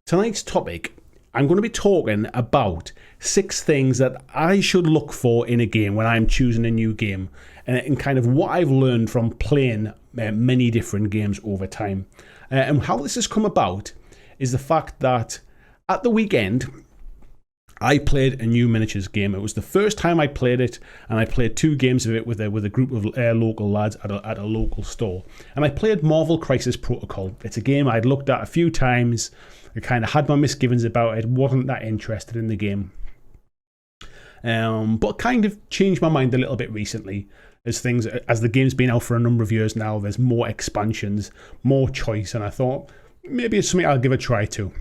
Tonight's topic, I'm going to be talking about 6 things that I should look for in a game when I'm choosing a new game, and kind of what I've learned from playing many different games over time. And how this has come about is the fact that at the weekend, I played a new miniatures game. It was the first time I played it, and I played 2 games of it with a group of local lads at a local store. And I played Marvel Crisis Protocol. It's a game I'd looked at a few times. I kind of had my misgivings about it, wasn't that interested in the game. But kind of changed my mind a little bit recently as the game's been out for a number of years now. There's more expansions, more choice, and I thought maybe it's something I'll give a try to.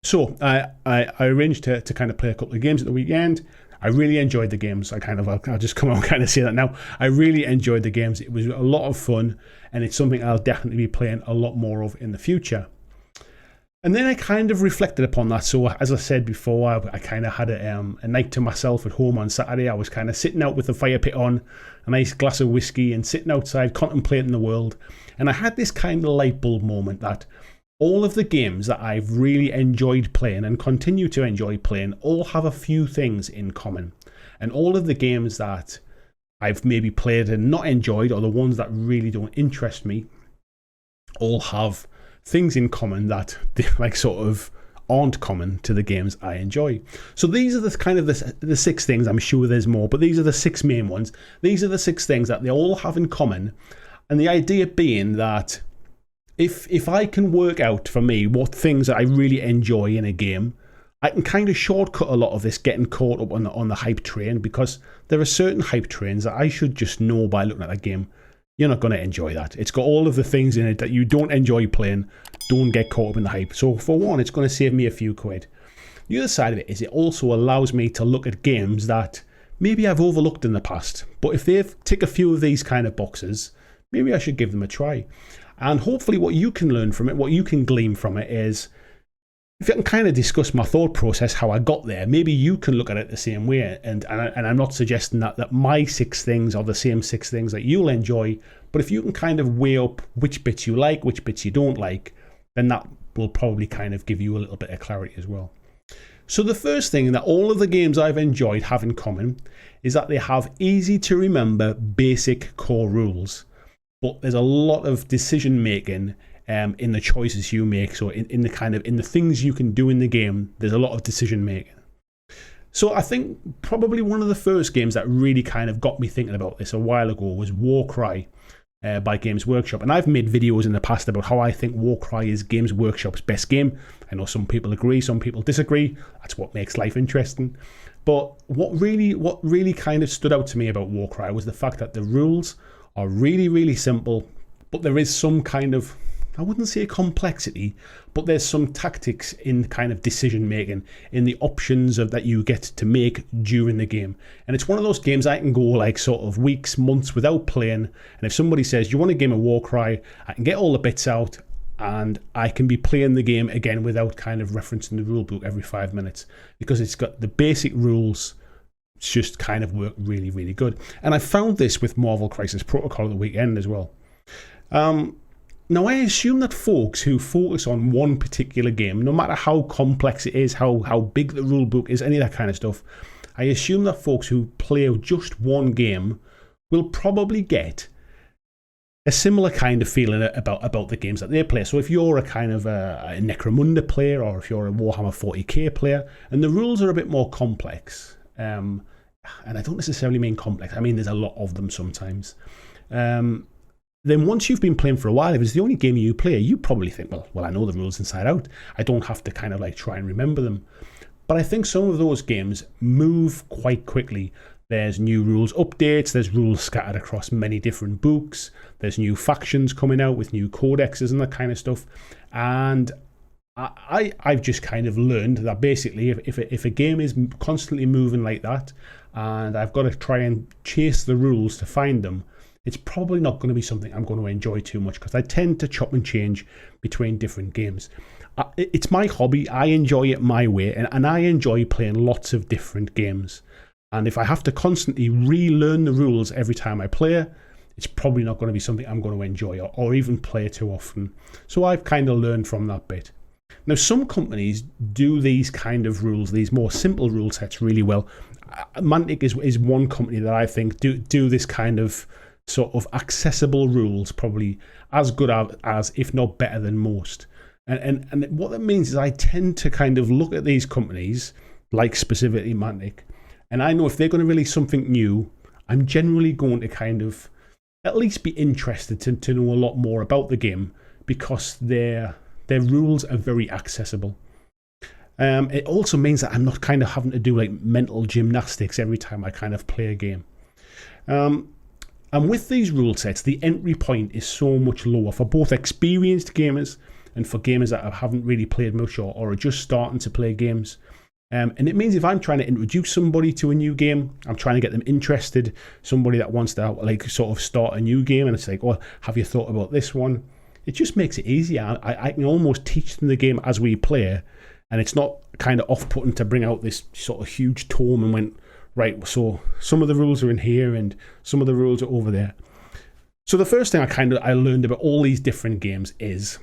So I arranged to kind of play a couple of games at the weekend. I really enjoyed the games. I'll just come out and kind of say that now. I really enjoyed the games. It was a lot of fun, and it's something I'll definitely be playing a lot more of in the future. And then I kind of reflected upon that. So as I said before, I kind of had a night to myself at home on Saturday. I was kind of sitting out with the fire pit on, a nice glass of whiskey, and sitting outside contemplating the world. And I had this kind of light bulb moment that all of the games that I've really enjoyed playing and continue to enjoy playing all have a few things in common. And all of the games that I've maybe played and not enjoyed, or the ones that really don't interest me, all have things in common that sort of aren't common to the games I enjoy. So these are the 6 things. I'm sure there's more, but these are the 6 main ones. These are the 6 things that they all have in common. And the idea being that if I can work out for me what things that I really enjoy in a game, I can kind of shortcut a lot of this getting caught up on the hype train, because there are certain hype trains that I should just know by looking at a game. You're not going to enjoy that. It's got all of the things in it that you don't enjoy playing. Don't get caught up in the hype. So for one, it's going to save me a few quid. The other side of it is it also allows me to look at games that maybe I've overlooked in the past. But if they tick a few of these kind of boxes, maybe I should give them a try. And hopefully what you can learn from it, what you can glean from it is, if I can kind of discuss my thought process, how I got there, maybe you can look at it the same way. And I'm not suggesting that my 6 things are the same 6 things that you'll enjoy. But if you can kind of weigh up which bits you like, which bits you don't like, then that will probably kind of give you a little bit of clarity as well. So the first thing that all of the games I've enjoyed have in common is that they have easy to remember basic core rules. But there's a lot of decision making in the choices you make. So in the things you can do in the game, there's a lot of decision making. So I think probably one of the first games that really kind of got me thinking about this a while ago was Warcry by Games Workshop. And I've made videos in the past about how I think Warcry is Games Workshop's best game. I know some people agree, some people disagree. That's what makes life interesting. But what really kind of stood out to me about Warcry was the fact that the rules are really, really simple, but there is some kind of, I wouldn't say complexity, but there's some tactics in kind of decision making, in the options that you get to make during the game. And it's one of those games I can go like sort of weeks, months without playing. And if somebody says, you want a game of Warcry, I can get all the bits out and I can be playing the game again without kind of referencing the rule book every 5 minutes, because it's got the basic rules. Just kind of work really, really good. And I found this with Marvel Crisis Protocol at the weekend as well. Now, I assume that folks who focus on one particular game, no matter how complex it is, how big the rule book is, any of that kind of stuff, I assume that folks who play just one game will probably get a similar kind of feeling about the games that they play. So if you're a kind of a Necromunda player, or if you're a Warhammer 40k player, and the rules are a bit more complex, and I don't necessarily mean complex, I mean there's a lot of them sometimes, then once you've been playing for a while, if it's the only game you play, you probably think, well, I know the rules inside out. I don't have to kind of like try and remember them. But I think some of those games move quite quickly. There's new rules updates, there's rules scattered across many different books, there's new factions coming out with new codexes and that kind of stuff. And I've just kind of learned that basically if a game is constantly moving like that, and I've got to try and chase the rules to find them, it's probably not going to be something I'm going to enjoy too much, because I tend to chop and change between different games. It's my hobby. I enjoy it my way, and I enjoy playing lots of different games. And if I have to constantly relearn the rules every time I play, it's probably not going to be something I'm going to enjoy or even play too often. So I've kind of learned from that bit. Now, some companies do these kind of rules, these more simple rule sets really well. Mantic is one company that I think do this kind of sort of accessible rules probably as good as if not better than most. And what that means is I tend to kind of look at these companies, like specifically Mantic, and I know if they're going to release something new, I'm generally going to kind of at least be interested to know a lot more about the game because their rules are very accessible. It also means that I'm not kind of having to do like mental gymnastics every time I kind of play a game. And with these rule sets, the entry point is so much lower for both experienced gamers and for gamers that haven't really played much or are just starting to play games. And it means if I'm trying to introduce somebody to a new game, I'm trying to get them interested, somebody that wants to like sort of start a new game, and it's like, oh, have you thought about this one? It just makes it easier. I can almost teach them the game as we play, and it's not kind of off-putting to bring out this sort of huge tome and went, right, so some of the rules are in here and some of the rules are over there. So the first thing I learned about all these different games is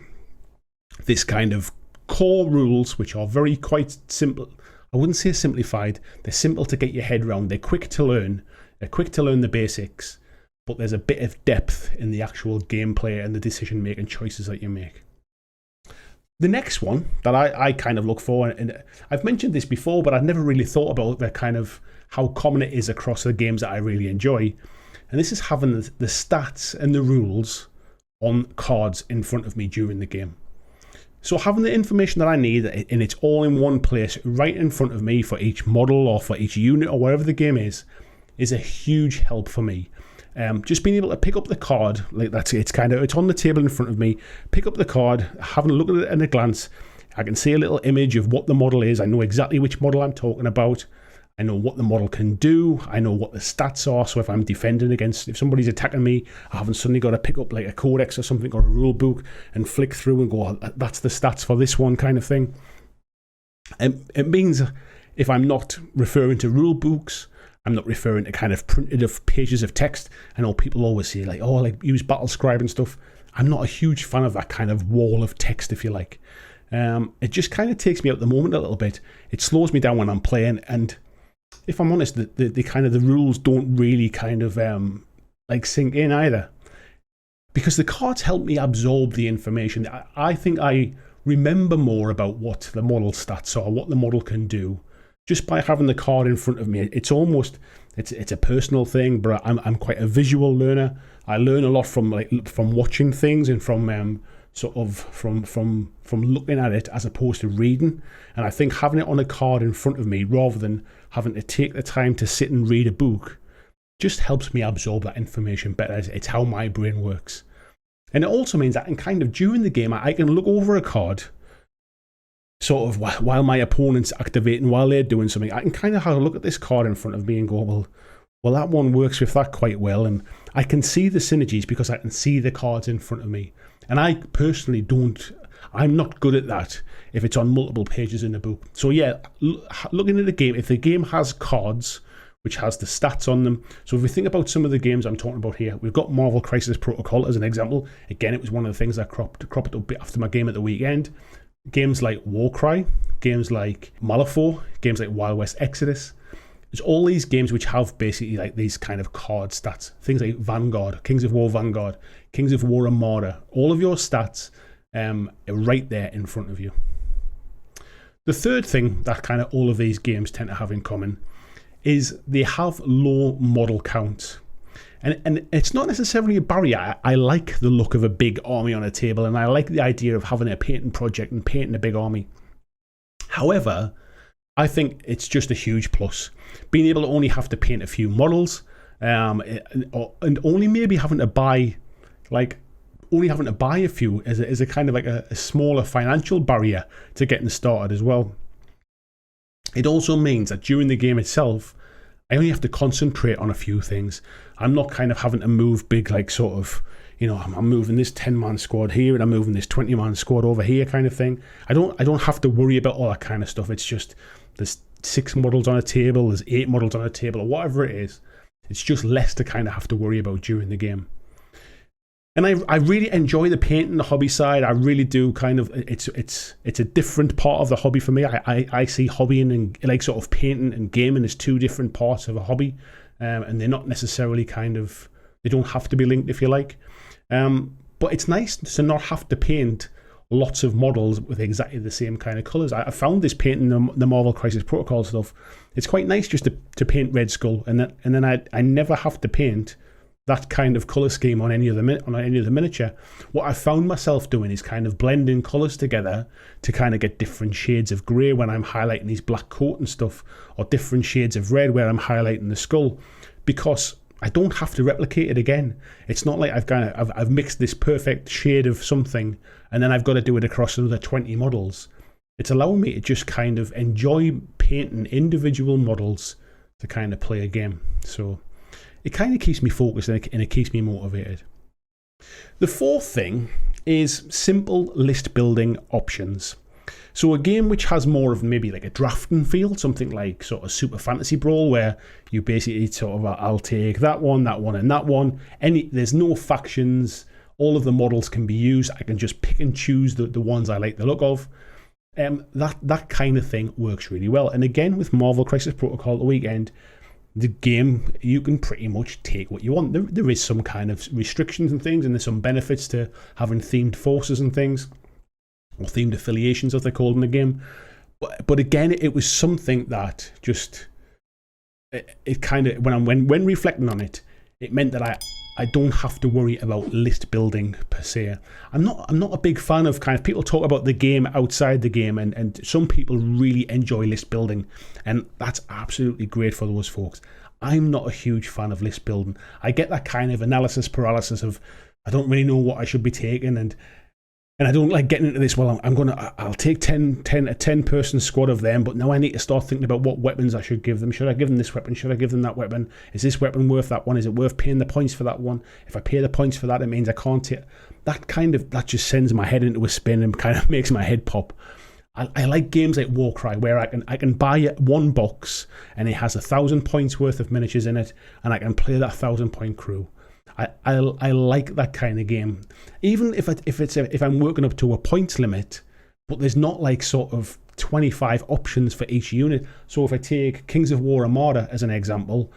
this kind of core rules, which are quite simple. I wouldn't say simplified. They're simple to get your head around. They're quick to learn. They're quick to learn the basics, but there's a bit of depth in the actual gameplay and the decision-making choices that you make. The next one that I kind of look for, and I've mentioned this before, but I've never really thought about the kind of how common it is across the games that I really enjoy. And this is having the stats and the rules on cards in front of me during the game. So having the information that I need, and it's all in one place, right in front of me for each model or for each unit or whatever the game is a huge help for me. Just being able to pick up the card, like it's on the table in front of me, pick up the card, having a look at it at a glance. I can see a little image of what the model is. I know exactly which model I'm talking about. I know what the model can do. I know what the stats are. So if I'm defending if somebody's attacking me, I haven't suddenly got to pick up like a codex or something or a rule book and flick through and go, oh, that's the stats for this one kind of thing. It means if I'm not referring to rule books, I'm not referring to kind of printed of pages of text. I know people always say like, oh, like use Battlescribe and stuff. I'm not a huge fan of that kind of wall of text, if you like. It just kind of takes me out the moment a little bit. It slows me down when I'm playing, and if I'm honest, the kind of the rules don't really kind of like sink in either, because the cards help me absorb the information. I think I remember more about what the model stats are, what the model can do, just by having the card in front of me. It's almost it's a personal thing, but I'm quite a visual learner. I learn a lot from watching things and from from looking at it as opposed to reading. And I think having it on a card in front of me rather than having to take the time to sit and read a book just helps me absorb that information better. It's how my brain works. And it also means that I can kind of, during the game, I can look over a card sort of while my opponent's activating, while they're doing something. I can kind of have a look at this card in front of me and go, well, that one works with that quite well. And I can see the synergies because I can see the cards in front of me. And I personally I'm not good at that if it's on multiple pages in a book. So yeah, looking at the game, if the game has cards, which has the stats on them. So if we think about some of the games I'm talking about here, we've got Marvel Crisis Protocol as an example. Again, it was one of the things that cropped up a bit after my game at the weekend. Games like Warcry, games like Malifaux, games like Wild West Exodus. There's all these games which have basically like these kind of card stats. Things like Vanguard, Kings of War Vanguard, Kings of War Armada. All of your stats are right there in front of you. The third thing that kind of all of these games tend to have in common is they have low model counts. And it's not necessarily a barrier. I like the look of a big army on a table, and I like the idea of having a painting project and painting a big army. However, I think it's just a huge plus. Being able to only have to paint a few models, and only maybe having to buy a few is a kind of like a smaller financial barrier to getting started as well. It also means that during the game itself, I only have to concentrate on a few things. I'm not kind of having to move big, like sort of, I'm moving this 10-man squad here and I'm moving this 20-man squad over here kind of thing. I don't have to worry about all that kind of stuff. It's just there's 6 models on a table, there's 8 models on a table, or whatever it is. It's just less to kind of have to worry about during the game. And I really enjoy the painting, the hobby side. I really do. Kind of, it's a different part of the hobby for me. I see hobbying and like sort of painting and gaming as two different parts of a hobby, and they're not necessarily they don't have to be linked, if you like. But it's nice to not have to paint lots of models with exactly the same kind of colours. I found this painting the Marvel Crisis Protocol stuff. It's quite nice just to paint Red Skull, and then I never have to paint that kind of colour scheme on any of the miniature. What I found myself doing is kind of blending colours together to kind of get different shades of grey when I'm highlighting these black coat and stuff, or different shades of red where I'm highlighting the skull, because I don't have to replicate it again. It's not like I've mixed this perfect shade of something and then I've got to do it across another 20 models. It's allowing me to just kind of enjoy painting individual models to kind of play a game. So it kind of keeps me focused and it keeps me motivated. The fourth thing is simple list building options. So a game which has more of maybe like a drafting feel, something like sort of Super Fantasy Brawl, where you basically sort of, I'll take that one, and that one. There's no factions. All of the models can be used. I can just pick and choose the ones I like the look of. That kind of thing works really well. And again, with Marvel Crisis Protocol at the weekend, the game, you can pretty much take what you want. There is some kind of restrictions and things, and there's some benefits to having themed forces and things, or themed affiliations as they're called in the game. But again, it was something that just, it kind of, when reflecting on it, it meant that I don't have to worry about list building per se. I'm not a big fan of kind of people talk about the game outside the game, and some people really enjoy list building, and that's absolutely great for those folks. I'm not a huge fan of list building. I get that kind of analysis paralysis of, I don't really know what I should be taking, and I don't like getting into this. Well, I'll take a 10-person squad of them, but now I need to start thinking about what weapons I should give them. Should I give them this weapon? Should I give them that weapon? Is this weapon worth that one? Is it worth paying the points for that one? If I pay the points for that, it means I can't take that. Just sends my head into a spin and kind of makes my head pop. I like games like Warcry where I can buy one box and it has 1,000 points worth of miniatures in it, and I can play that 1,000-point crew. I like that kind of game, even if I'm working up to a points limit, but there's not like sort of 25 options for each unit. So if I take Kings of War Armada as an example,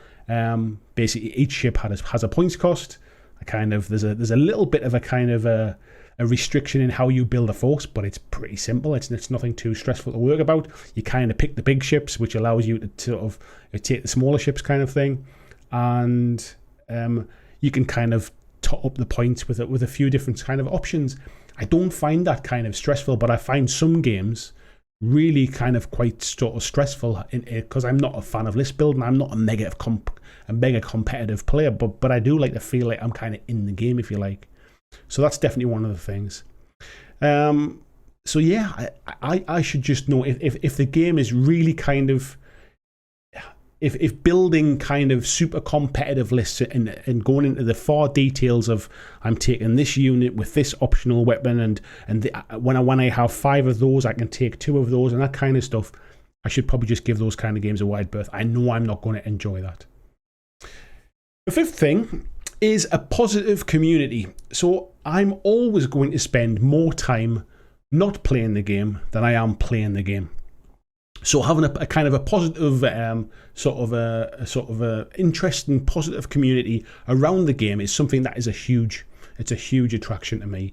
basically each ship has a points cost. There's a little bit of a kind of a restriction in how you build a force, but it's pretty simple. It's nothing too stressful to work about. You kind of pick the big ships, which allows you to sort of take the smaller ships kind of thing, and you can kind of top up the points with a few different kind of options. I don't find that kind of stressful, but I find some games really kind of quite sort of stressful because I'm not a fan of list building. I'm not a mega competitive player, but I do like to feel like I'm kind of in the game, if you like. So that's definitely one of the things. So yeah, I should just know if the game is really kind of, if building kind of super competitive lists and going into the far details of, I'm taking this unit with this optional weapon, and when I have 5 of those, I can take 2 of those, and that kind of stuff, I should probably just give those kind of games a wide berth. I know I'm not going to enjoy that. The fifth thing is a positive community. So I'm always going to spend more time not playing the game than I am playing the game. So having a kind of a positive, sort of a interesting, positive community around the game is something that is a huge attraction to me.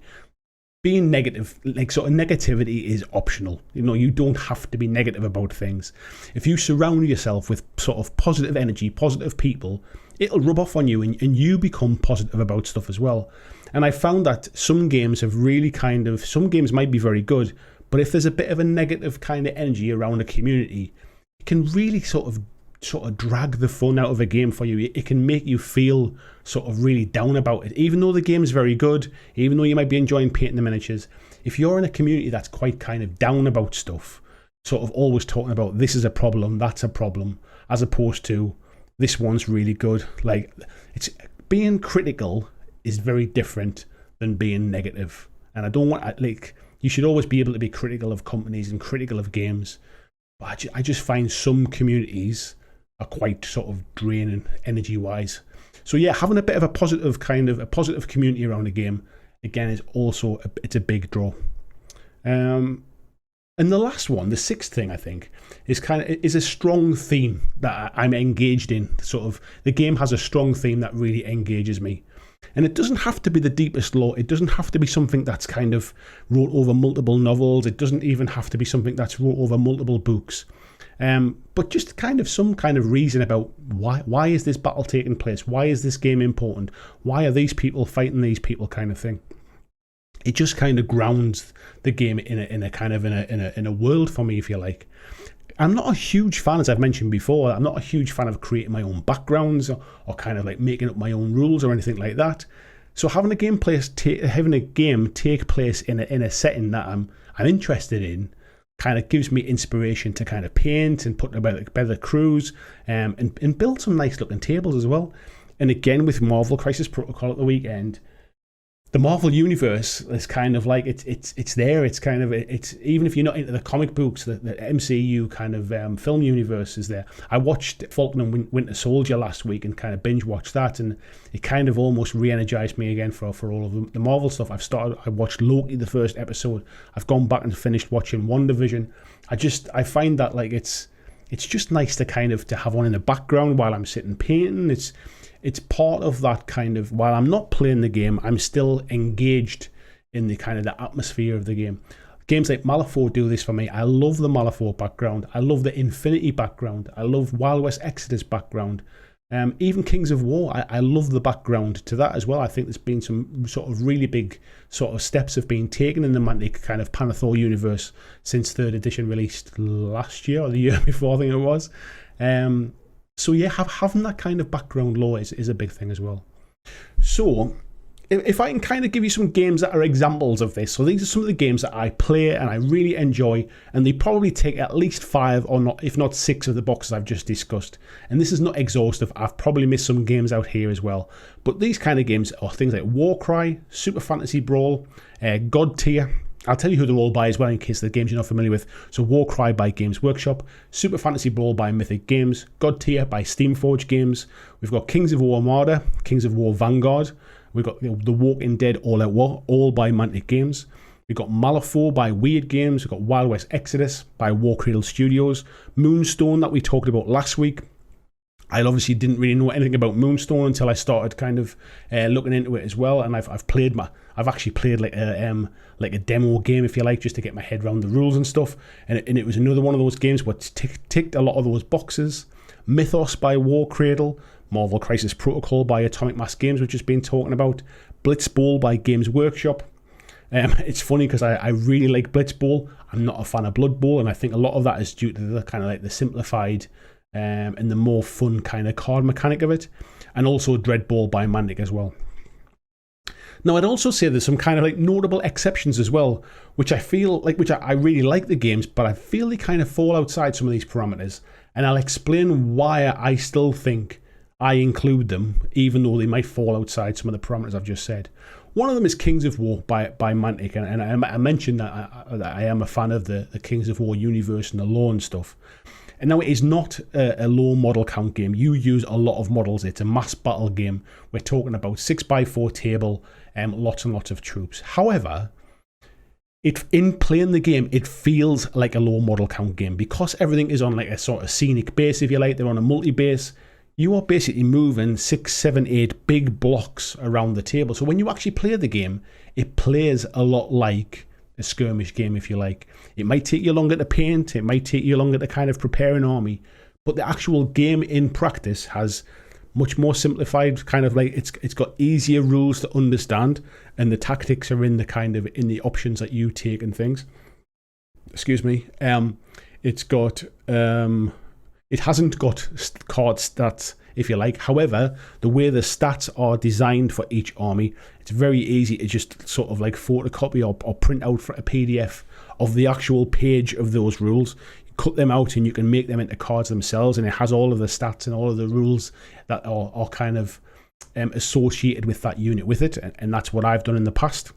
Being negative, like sort of negativity, is optional. You know, you don't have to be negative about things. If you surround yourself with sort of positive energy, positive people, it'll rub off on you, and you become positive about stuff as well. And I found that some games have really some games might be very good, but if there's a bit of a negative kind of energy around a community, it can really sort of drag the fun out of a game for you. It can make you feel sort of really down about it. Even though the game's very good, even though you might be enjoying painting the miniatures, if you're in a community that's quite kind of down about stuff, sort of always talking about this is a problem, that's a problem, as opposed to this one's really good. Like, it's being critical is very different than being negative. And I don't want, like, you should always be able to be critical of companies and critical of games. But I just find some communities are quite sort of draining energy-wise. So yeah, having a bit of a positive community around a game, again, is also it's a big draw. And the last one, the sixth thing, I think, is a strong theme that I'm engaged in. Sort of, the game has a strong theme that really engages me. And it doesn't have to be the deepest lore. It doesn't have to be something that's kind of wrote over multiple novels. It doesn't even have to be something that's wrote over multiple books. But just kind of some kind of reason about why is this battle taking place? Why is this game important? Why are these people fighting these people, kind of thing. It just kind of grounds the game in a world for me, if you like. I'm not a huge fan, as I've mentioned before, I'm not a huge fan of creating my own backgrounds or kind of like making up my own rules or anything like that. So having a game take place in a setting that I'm interested in kind of gives me inspiration to kind of paint and put together better crews and build some nice looking tables as well. And again, with Marvel Crisis Protocol at the weekend, the Marvel universe is kind of like it's there. It's kind of it's even if you're not into the comic books, the MCU kind of film universe is there. I watched Falcon and Winter Soldier last week and kind of binge watched that, and it kind of almost re-energized me again for all of the Marvel stuff. I watched Loki, the first episode. I've gone back and finished watching WandaVision. I find that like it's just nice to kind of to have one in the background while I'm sitting painting. It's part of that kind of, while I'm not playing the game, I'm still engaged in the kind of the atmosphere of the game. Games like Malifaux do this for me. I love the Malifaux background. I love the Infinity background. I love Wild West Exodus background. Even Kings of War, I love the background to that as well. I think there's been some sort of really big sort of steps have been taken in the Mantic kind of Panathor universe since 3rd edition released last year or the year before, I think it was. So yeah, having that kind of background lore is a big thing as well. So if I can kind of give you some games that are examples of this. So these are some of the games that I play and I really enjoy, and they probably take at least 5 or not, if not 6 of the boxes I've just discussed. And this is not exhaustive. I've probably missed some games out here as well. But these kind of games are things like Warcry, Super Fantasy Brawl, God Tier. I'll tell you who they're all by as well in case the games you're not familiar with. So Warcry by Games Workshop, Super Fantasy Brawl by Mythic Games, God Tier by Steamforge Games. We've got Kings of War Armada, Kings of War Vanguard. We've got The Walking Dead All Out War, all by Mantic Games. We've got Malifaux by Weird Games. We've got Wild West Exodus by Warcradle Studios. Moonstone that we talked about last week. I obviously didn't really know anything about Moonstone until I started kind of looking into it as well, and I've actually played like a demo game, if you like, just to get my head around the rules and stuff. And it was another one of those games what ticked a lot of those boxes. Mythos by Warcradle, Marvel Crisis Protocol by Atomic Mass Games, which has been talking about, Blitzball by Games Workshop. It's funny because I really like Blitzball. I'm not a fan of Blood Bowl, and I think a lot of that is due to the kind of like the simplified and the more fun kind of card mechanic of it, and also Dreadball by Mantic as well. Now, I'd also say there's some kind of like notable exceptions as well, which I feel like, I really like the games, but I feel they kind of fall outside some of these parameters, and I'll explain why I still think I include them, even though they might fall outside some of the parameters I've just said. One of them is Kings of War by Mantic, and I mentioned that I am a fan of the Kings of War universe and the lore and stuff. And now it is not a low model count game. You use a lot of models. It's a mass battle game. We're talking about 6x4 table, lots and lots of troops. However, in playing the game, it feels like a low model count game because everything is on like a sort of scenic base, if you like. They're on a multi-base. You are basically moving 6, 7, 8 big blocks around the table. So when you actually play the game, it plays a lot like a skirmish game, if you like. It might take you longer to paint, it might take you longer to kind of prepare an army, but the actual game in practice has much more simplified, kind of like it's got easier rules to understand, and the tactics are in the options that you take and things. Excuse me. It's got it hasn't got card stats, if you like. However, the way the stats are designed for each army, it's very easy to just sort of like photocopy or print out for a PDF of the actual page of those rules. You cut them out and you can make them into cards themselves, and it has all of the stats and all of the rules that are kind of associated with that unit with it, and that's what I've done in the past.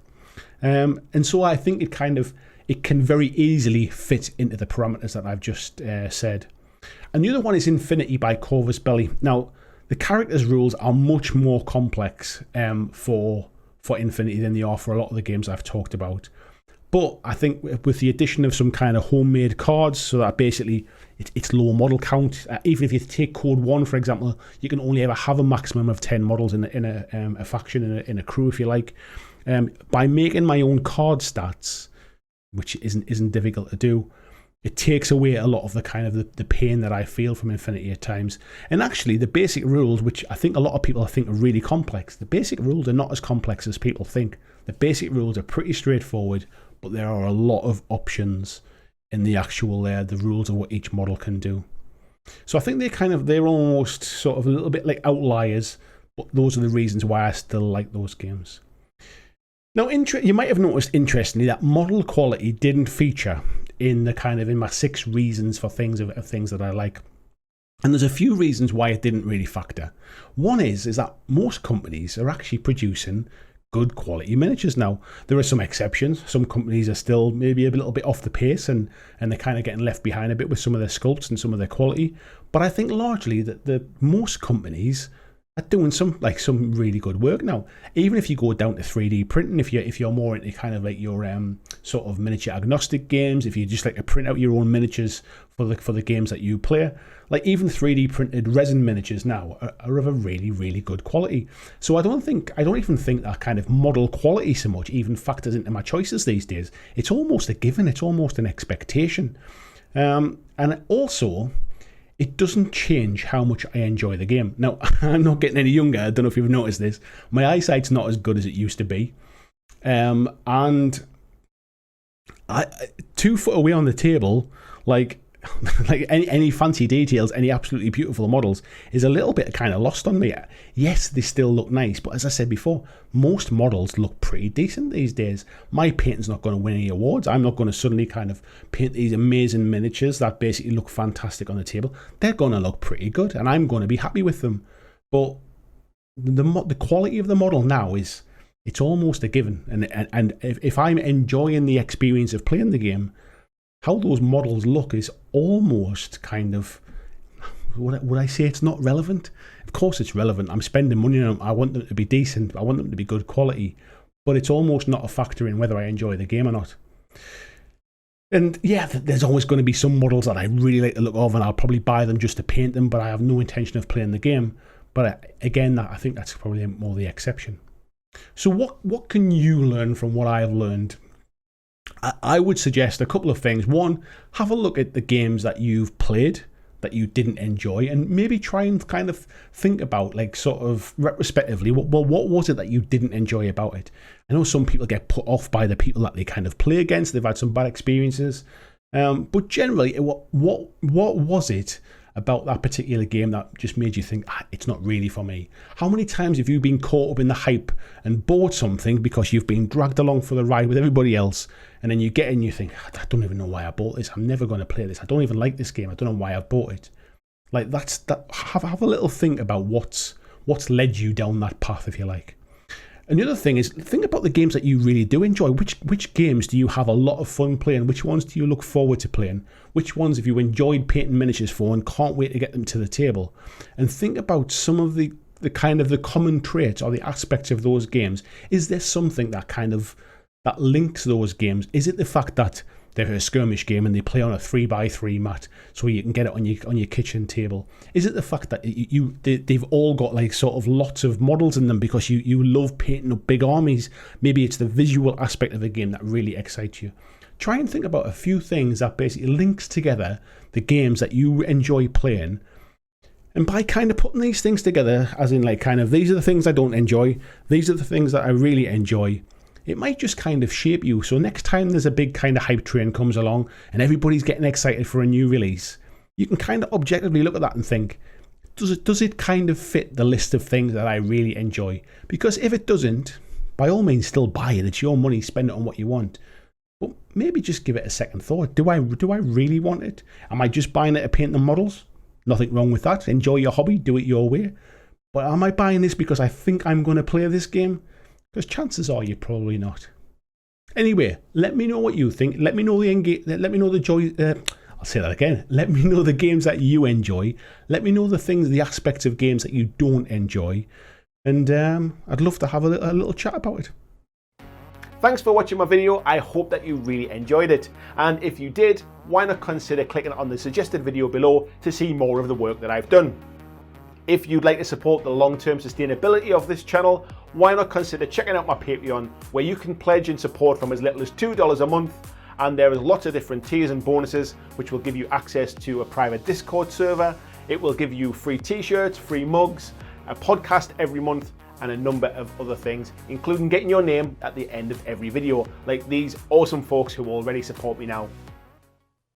And so I think it can very easily fit into the parameters that I've just said. And the other one is Infinity by Corvus Belli. Now, the characters' rules are much more complex for Infinity than they are for a lot of the games I've talked about. But I think with the addition of some kind of homemade cards, so that basically it's low model count. Even if you take Code 1, for example, you can only ever have a maximum of 10 models in a faction, in a crew, if you like. By making my own card stats, which isn't difficult to do, it takes away a lot of the kind of the pain that I feel from Infinity at times. And actually, the basic rules, which I think a lot of people think are really complex, the basic rules are not as complex as people think. The basic rules are pretty straightforward, but there are a lot of options in the actual the rules of what each model can do. So I think they're almost sort of a little bit like outliers, but those are the reasons why I still like those games. Now, you might have noticed, interestingly, that model quality didn't feature in my 6 reasons for things that I like. And there's a few reasons why it didn't really factor. One is that most companies are actually producing good quality miniatures now. There are some exceptions. Some companies are still maybe a little bit off the pace and they're kind of getting left behind a bit with some of their sculpts and some of their quality. But I think largely that the most companies are doing some really good work now. Even if you go down to 3D printing, if you're more into kind of like your sort of miniature agnostic games, if you just like to print out your own miniatures for the games that you play, like even 3D printed resin miniatures now are of a really, really good quality. So I don't even think that kind of model quality so much even factors into my choices these days. It's almost a given. It's almost an expectation. And also, it doesn't change how much I enjoy the game. Now, I'm not getting any younger. I don't know if you've noticed this. My eyesight's not as good as it used to be. And 2 foot away on the table, like any fancy details, any absolutely beautiful models is a little bit kind of lost on me. Yes, they still look nice, but as I said before, most models look pretty decent these days. My painting's not going to win any awards. I'm not going to suddenly kind of paint these amazing miniatures that basically look fantastic on the table. They're going to look pretty good, and I'm going to be happy with them. But the quality of the model now it's almost a given. And if I'm enjoying the experience of playing the game, how those models look is almost kind of, would I say it's not relevant? Of course it's relevant. I'm spending money on them. I want them to be decent. I want them to be good quality. But it's almost not a factor in whether I enjoy the game or not. And yeah, there's always going to be some models that I really like the look of, and I'll probably buy them just to paint them, but I have no intention of playing the game. But again, I think that's probably more the exception. So what can you learn from what I've learned? I would suggest a couple of things. One, have a look at the games that you've played that you didn't enjoy, and maybe try and kind of think about, like, sort of retrospectively, what was it that you didn't enjoy about it? I know some people get put off by the people that they kind of play against. They've had some bad experiences. But generally, what was it about that particular game that just made you think, it's not really for me? How many times have you been caught up in the hype and bought something because you've been dragged along for the ride with everybody else, and then you get in and you think, I don't even know why I bought this. I'm never going to play this. I don't even like this game. I don't know why I bought it. Like, have a little think about what's led you down that path, if you like. And the other thing is, think about the games that you really do enjoy. Which games do you have a lot of fun playing? Which ones do you look forward to playing? Which ones have you enjoyed painting miniatures for and can't wait to get them to the table? And think about some of the kind of the common traits or the aspects of those games. Is there something that links those games? Is it the fact that they're a skirmish game and they play on a 3x3 mat so you can get it on your kitchen table? Is it the fact that they've all got like sort of lots of models in them because you love painting up big armies? Maybe it's the visual aspect of the game that really excites you. Try and think about a few things that basically links together the games that you enjoy playing. And by kind of putting these things together, as in like kind of, these are the things I don't enjoy, these are the things that I really enjoy, it might just kind of shape you. So next time there's a big kind of hype train comes along and everybody's getting excited for a new release, you can kind of objectively look at that and think, does it kind of fit the list of things that I really enjoy? Because if it doesn't, by all means still buy it. It's your money, spend it on what you want. But maybe just give it a second thought. Do I really want it? Am I just buying it to paint the models? Nothing wrong with that. Enjoy your hobby, do it your way. But am I buying this because I think I'm going to play this game? Because chances are you're probably not. Anyway, let me know what you think. Let me know the joy. I'll say that again. Let me know the games that you enjoy. Let me know the aspects of games that you don't enjoy. And I'd love to have a little chat about it. Thanks for watching my video. I hope that you really enjoyed it. And if you did, why not consider clicking on the suggested video below to see more of the work that I've done. If you'd like to support the long-term sustainability of this channel, why not consider checking out my Patreon, where you can pledge and support from as little as $2 a month. And there is lots of different tiers and bonuses, which will give you access to a private Discord server. It will give you free t-shirts, free mugs, a podcast every month, and a number of other things, including getting your name at the end of every video, like these awesome folks who already support me now.